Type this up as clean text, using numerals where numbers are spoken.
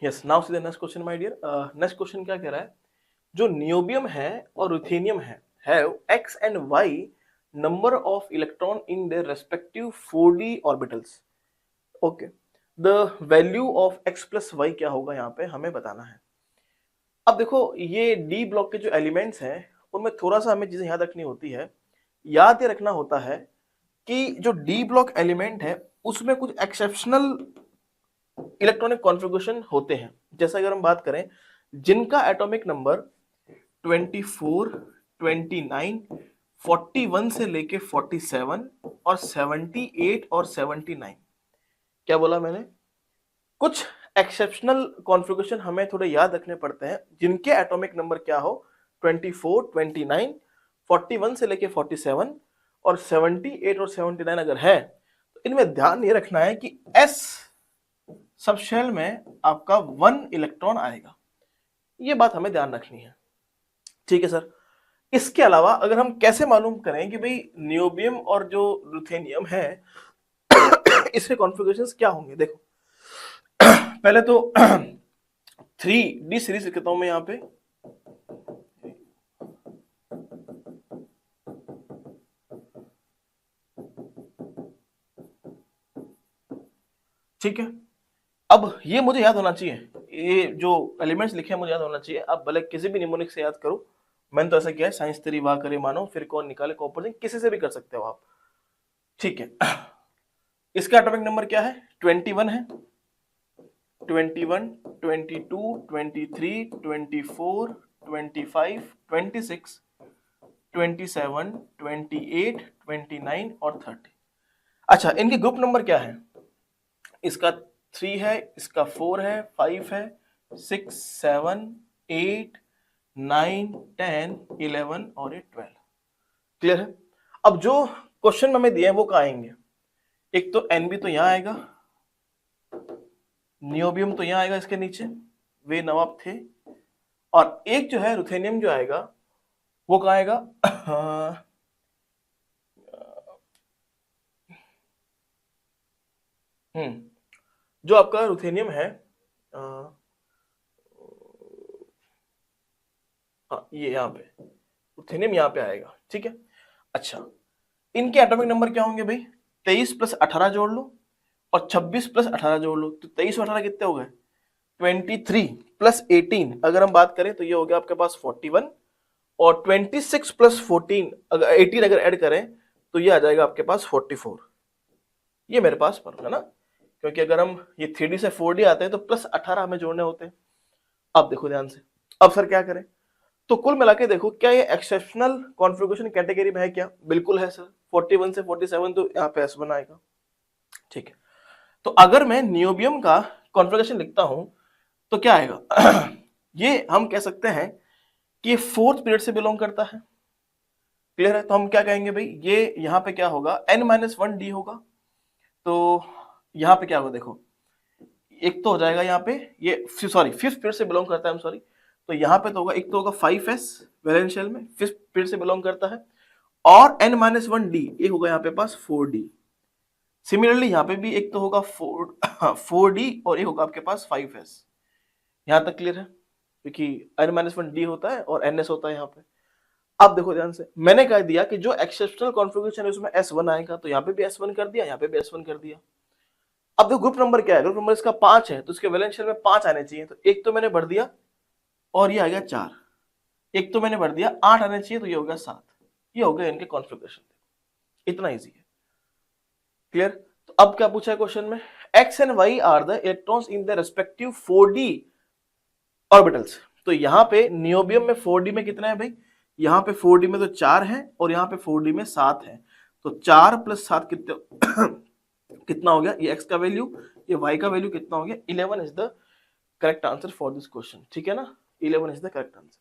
Yes, now see the next question my dear. Next question क्या कह रहा है, जो नियोबियम है और रुथेनियम है have x and y number of electron in their respective 4d orbitals. Okay, the value of x plus y क्या होगा यहाँ पे हमें बताना है। अब देखो ये डी ब्लॉक के जो एलिमेंट्स हैं उनमें थोड़ा सा हमें चीजें याद रखनी होती है। याद ये रखना होता है कि जो डी ब्लॉक एलिमेंट है उसमें कुछ एक्सेप्शनल इलेक्ट्रॉनिक कॉन्फ़िगरेशन होते हैं। जैसे अगर हम बात करें जिनका एटॉमिक नंबर 24, 29, 41 से लेके 47 और 78 और 79, क्या बोला मैंने, कुछ एक्सेप्शनल कॉन्फ़िगरेशन हमें थोड़े याद रखने पड़ते हैं जिनके एटॉमिक नंबर क्या हो 24, 29, 41 से लेके 47 और 78 और 79 अगर है तो इनमें ध्यान ये रखना है कि S सब शेल में आपका 1 इलेक्ट्रॉन आएगा। ये बात हमें ध्यान रखनी है, ठीक है सर। इसके अलावा अगर हम कैसे मालूम करें कि भाई नियोबियम और जो रुथेनियम है इसके कॉन्फ़िगरेशंस क्या होंगे, देखो पहले तो 3D सीरीज लिखता हूं मैं यहां पे। ठीक है, अब ये मुझे याद होना चाहिए, ये जो एलिमेंट्स लिखे हैं मुझे याद होना चाहिए। आप भले किसी भी निमोनिक से याद करो, मैंने तो ऐसा किया है, साइंस तेरी वाह करे मानो फिर कौन निकाले कॉपर, किसी से भी कर सकते हो आप, ठीक है। इसका एटॉमिक नंबर क्या है, 21 है, 21, 22, 23, 24, 25, 26, 27, 28, 29 और 30। अच्छा, इनके ग्रुप नंबर क्या है, इसका 3 है, इसका 4 है, 5 है, 6, 7, 8, 9, 10, 11 और 12। क्लियर है। अब जो क्वेश्चन में हमें दिए हैं वो कहाँ आएंगे, एक तो एनबी तो यहां आएगा, नियोबियम तो यहां आएगा इसके नीचे, वे नवाब थे, और एक जो है रुथेनियम जो आएगा वो कहाँ आएगा जो आपका रुथेनियम है ये यहाँ पे रुथेनियम यहाँ पे आएगा, ठीक है। अच्छा, इनके एटॉमिक नंबर क्या होंगे भाई, 23 प्लस 18 जोड़ लो और 26 प्लस 18 जोड़ लो, तो 23 और 18 कितने हो गए, 23 प्लस 18 अगर हम बात करें तो ये हो गया आपके पास 41, और 26 प्लस 14 अगर 18 अगर ऐड करें तो ये आ जाएगा आपके पास 44। ये मेरे पास पर है ना, क्योंकि अगर हम ये 3D से 4D आते हैं तो प्लस 18 हमें जोड़ने होते हैं। अब देखो ध्यान से, अब सर क्या करें, तो कुल मिला के देखो क्या ये एक्सेप्शनल कॉन्फ़िगरेशन कैटेगरी में है क्या, बिल्कुल है सर। 41 से 47 तो यहाँ पे S1 आएगा, ठीक है। तो अगर मैं नियोबियम का कॉन्फ़िगरेशन लिखता हूं तो क्या आएगा ये हम कह सकते हैं कि ये 4th पीरियड से बिलोंग करता है। क्लियर है, तो हम क्या कहेंगे भाई, ये यहाँ पे क्या होगा n-1d होगा। तो यहाँ पे क्या होगा देखो, एक तो हो जाएगा यहाँ पे ये सॉरी 5th पीरियड से बिलोंग करता है, सॉरी, तो यहाँ पे तो होगा, एक तो होगा 5s वैलेंशियल में 5th पीरियड से बिलोंग करता है, और n-1d ये होगा यहाँ पे पास 4d। सिमिलरली यहाँ पे भी एक तो होगा 4d और एक होगा आपके पास 5s। यहाँ तक क्लियर है, क्योंकि n-1d होता है और ns होता है यहाँ पे। अब देखो ध्यान से, मैंने कह दिया कि जो एक्सेप्शनल कॉन्फ़िगरेशन है उसमें S1 आएगा, तो यहाँ पे भी S1 कर दिया, यहाँ पे भी S1 कर दिया। अब देखो ग्रुप नंबर क्या है, ग्रुप नंबर इसका 5 है, तो इसके वैलेंशियल में 5 आने चाहिए, तो एक तो मैंने भर दिया और ये आ गया 4, एक तो मैंने भर दिया 8 आने चाहिए, तो ये हो गया 7। ये हो गया इनके कॉन्फ़िगरेशन, इतना इजी है। क्लियर। तो अब क्या पूछा है क्वेश्चन में, x and y are the electrons in the respective 4d orbitals. तो यहाँ पे नियोबियम में 4d में कितना है भाई, यहाँ पे 4d में तो 4 है और यहाँ पे 4d में 7 है, तो 4 प्लस 7 कितने कितना हो गया, ये x का वैल्यू, ये y का वैल्यू कितना हो गया, 11 is the correct answer for this question, ठीक है ना, 11 इज द करेक्ट आंसर।